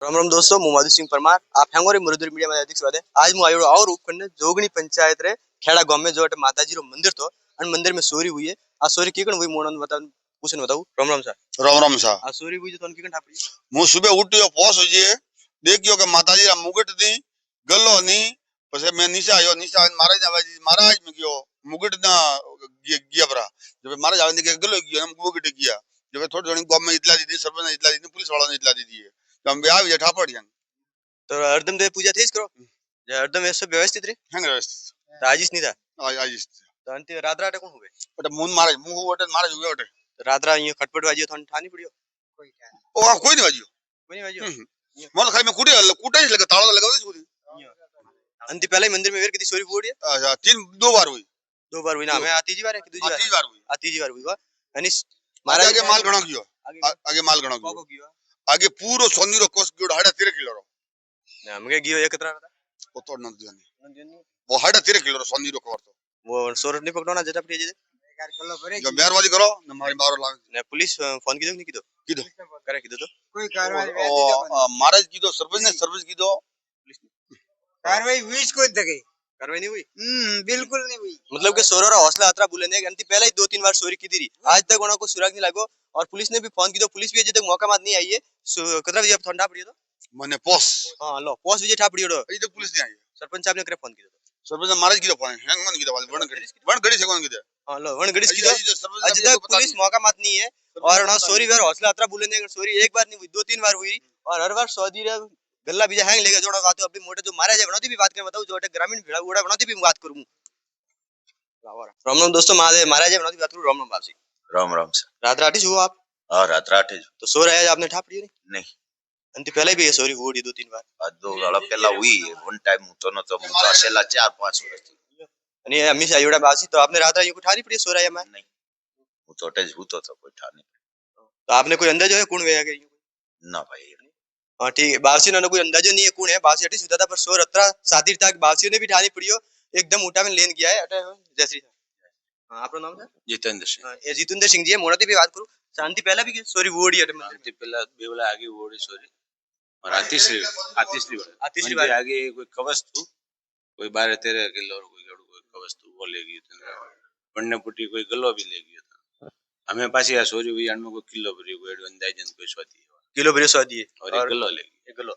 राम राम दोस्तों, मैं माधु सिंह परमार। आप हैंगोरी मुरुदुर मीडिया में हार्दिक स्वागत है। आज मैं आयो और उपखंड जोगनी पंचायत रे खेड़ा गांव में जो अटे माताजी रो मंदिर तो अन मंदिर में चोरी हुई है। आ चोरी कीकण हुई मोणन बता पूछन बताऊ। राम राम सर। राम राम सा आ चोरी हुई तो कीकण ठापड़ी मु सुबह उठियो पोस होजे देखियो के माताजी रा मुगट दी गल्लो नी पछे मैं नीचे आयो नीचे महाराज आवाजी महाराज में गयो मुगट ना गया बरा जब महाराज आवे के गल्लो गयो हम मुगट गया जब थोड़ी थोड़ी गांव में इतला दी सरपंच ने इतला दी पुलिस वाला ने इतला दी है तो हम आ भी ठापड़ियन तो हरदम दे पूजा थीस करो जे हरदम ऐसे व्यवस्थित रे हंग व्यवस्थित तो आजिस नहीं था आज तो अंते रात रात कौन हुए बट मुन महाराज मुंह वटे महाराज हुए वटे रात रात ये खटपट बाजी थन ठानी पड़ियो ओ कोई नहीं बाजियो कोई नहीं बाजियो मोल खाली में कुटे लगे ताला लगा दे छुरी अंते पहले ही मंदिर में वेर कितनी चोरी हुई है अच्छा दो बार हुई हुई ना मैं आती जी बार है कि दूसरी बार हुई आती जी बार हुई अनिस महाराज आगे माल गणो गयो आगे माल गणो को गयो कियो आगे पूरो सोनी रो कोस गयो 13.5 किलो रो हमके गियो एक तरह था वो तो न दियो वो 13.5 किलो रो सोनी रो कवर तो वो सोरठ नहीं पकड़ना जटा पड़ी जे जो मेहरबानी करो न मारी मारो लाग ने पुलिस फोन की नहीं कीदो करे की तो कोई कार्रवाई महाराज की दो सर्विस की दो कार्रवाई हुई कोई तक कार्रवाई नहीं हुई बिल्कुल नहीं हुई मतलब कि सोरो रा हौसला अतरा बुलंद है अंति पहले ही 2-3 बार चोरी की थी आज तक उनको सुराग नहीं लागो और पुलिस ने भी फोन की तो पुलिस भी अजय तक मौका मात नहीं आई है कतरा बजे ठंडा पड़ी तो मने पोस हां लो पोस्ट विजय ठा पड़ी तो अभी तक पुलिस नहीं आई सरपंच साहब ने करे फोन की तो सरपंच महाराज की दो फोन हैंग मन की दो वन घड़ी से कौन की दे हां लो वन घड़ी की तो अजय तक पुलिस मौका मात नहीं है और ना चोरी बार हौसला अतरा बुलंद है चोरी एक बार नहीं हुई 2-3 बार हुई और हर बार सौदी रे गल्ला बीजा हैंग लेके जोड़ा बात अभी मोटे जो मारा जाए बनाती भी बात करें बताऊं जो ग्रामीण भेड़ा उड़ा बनाती भी बात करूं राम राम दोस्तों महाराज बनाती बात करूं राम राम बाप जी राम राम सर रात रात ही हुआ आप हाँ रात रात है तो सो रहे आपने ठा पड़ी नहीं अंति पहले भी ये सॉरी हुई 2-3 बार आज दो वाला पहला हुई वन टाइम तो न तो मुझे असेला 4-5 वर्ष અને અમી સાયુડા બાસી તો आपने रात रात ये उठानी पड़ी सो रहा है मैं नहीं वो तो अटैच हुतो तो कोई ठा नहीं तो आपने कोई अंदाजा है कौन गया के ना भाई हां ठीक है बासी ने कोई अंदाजा नहीं है कौन है बासी अटी सुधा था पर सो रत्रा सातिर तक बासी ने भी ठानी पड़ियो एकदम उठा में लेन गया है अटे जैसी हां आपका नाम था जितेंद्र सिंह ये जितेंद्र सिंह जी है मोड़ती भी बात करूं शांति पहला भी सॉरी वोड़ी अटे शांति पहला बेवला आगे वोड़ी सॉरी और तीसरी बार आगे कोई कवच तू कोई 12-13 किलो कोई गड़ू कोई कवच तू वो ले गई पन्ने पुटी कोई गल्लो भी ले गया था हमें पास या सॉरी हुई अनमें कोई किलो भरी कोई अंदाजन कोई स्वादी किलो भरी स्वादी है और एक गल्लो ले गई एक गल्लो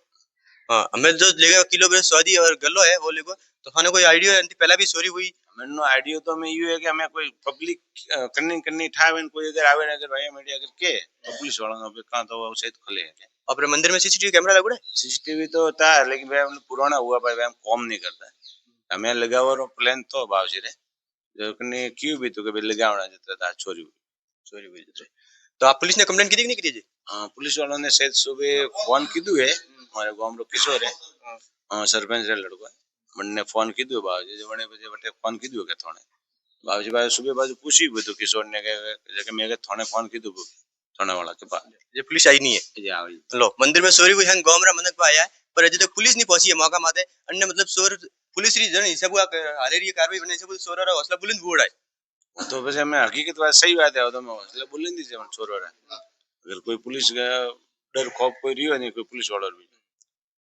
हां हमें जो लेगा किलो भरी स्वादी और गल्लो है वो लेगो तो खाने कोई आईडिया है पहला भी सॉरी हुई मैंने आइडिया तो हमें ये है कि हमें कोई पब्लिक करनी ठावे कोई अगर आवे अगर भाई मीडिया अगर के तो पुलिस वालों पे कहां तो वो सहित खुले है अपने मंदिर में सीसीटीवी कैमरा लगुड़ा है सीसीटीवी तो होता है लेकिन भाई हमने पुराना हुआ भाई हम कॉम नहीं करता हमें लगावा प्लान तो भाव से रे जो कने क्यों भी तो कभी लगावना जता था चोरी हुई तो आप पुलिस ने कंप्लेंट की थी कि नहीं की थी हां पुलिस वालों ने शायद सुबह फोन कीधु है हमारे गांव रो किशोर है हां सरपंच रे लड़का मन्ने फोन कीधु बाबूजी जे बने बजे बटे फोन कीधु के थाने बाबूजी भाई सुबह बाजू पूछी भी तो किशोर ने के मैं के थाने फोन कीधु थाने वाला के पास ये पुलिस आई नहीं है ये आई लो मंदिर में चोरी हुई है गांव रा मनक आया है पर अजय तक पुलिस नहीं पहुंची है मौका माते अन्य मतलब चोर पुलिस री जन हिसाब हाले री कार्रवाई बने हिसाब चोर रा हौसला बुलंद बोड़ है तो वैसे मैं हकीकत बात सही बात है तो मैं हौसला बुलंद ही से चोर रा अगर कोई पुलिस का डर खौफ कोई रियो नहीं कोई पुलिस वाला भी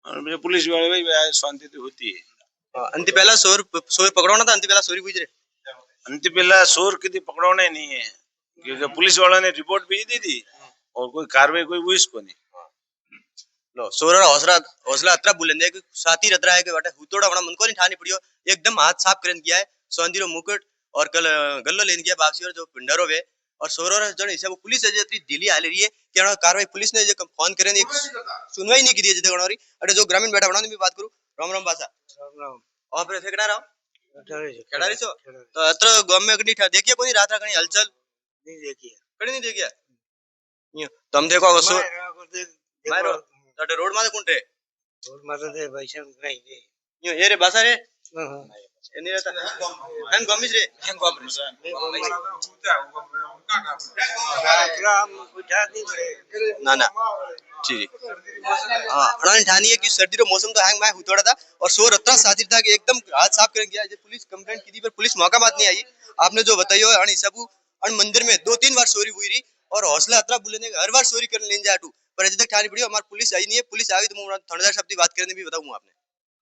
और मुझे पुलिस वाले भाई शांति तो होती है अंति पहला चोर पकड़वाना था अंति पहला चोरी हुई रे अंति पहला चोर किसी पकड़वाना नहीं है क्योंकि पुलिस वाला ने रिपोर्ट भी दी थी और कोई कार्रवाई कोई हुई इसको नहीं लो चोर रा हौसला अतरा बुलंद है कि साथी रतरा है कि बेटा हुतोड़ा बना मन को नहीं ठानी पड़ियो एकदम हाथ साफ करन किया है सोंदीरो मुकुट और कल गल्लो लेन गया वापसी और जो पिंडरो वे और सोरो जन हिसाब पुलिस है इतनी ढीली हाल रही है कि कार्रवाई पुलिस ने जो फोन करे एक सुनवाई नहीं की दी जदे गणोरी अरे जो ग्रामीण बैठा बनाने भी बात करूं राम राम बासा राम राम और फिर फेकड़ा रहो खड़ारी छो तो अत्र गांव में कनी देखिए कोनी रात कनी हलचल नहीं देखिए कड़ी नहीं देखिए यो तुम देखो सो मारो तटे रोड माथे कोन रे रोड माथे दे भाईशन नहीं दे यो ये रे बासा रे हां एनी रहता हम गमिस रे हम गमिस ग्राम उठा दी ना ना ठीक हां अड़ान ठानी है कि सर्दी रो मौसम तो हैंग मैं हुतोड़ा था और सोर अतरा सातिर था कि एकदम हाथ साफ कर गया जे पुलिस कंप्लेंट की थी पर पुलिस मौका बात नहीं आई आपने जो बताइयो अन हिसाब अन मंदिर में 2-3 बार चोरी हुई रही और हौसला अतरा बुलंद है हर बार चोरी करने लेन जाटू पर अभी तक ठानी पड़ी हमारी पुलिस आई नहीं है पुलिस आ गई तो मैं थानेदार साहब की बात करने भी बताऊंगा आपने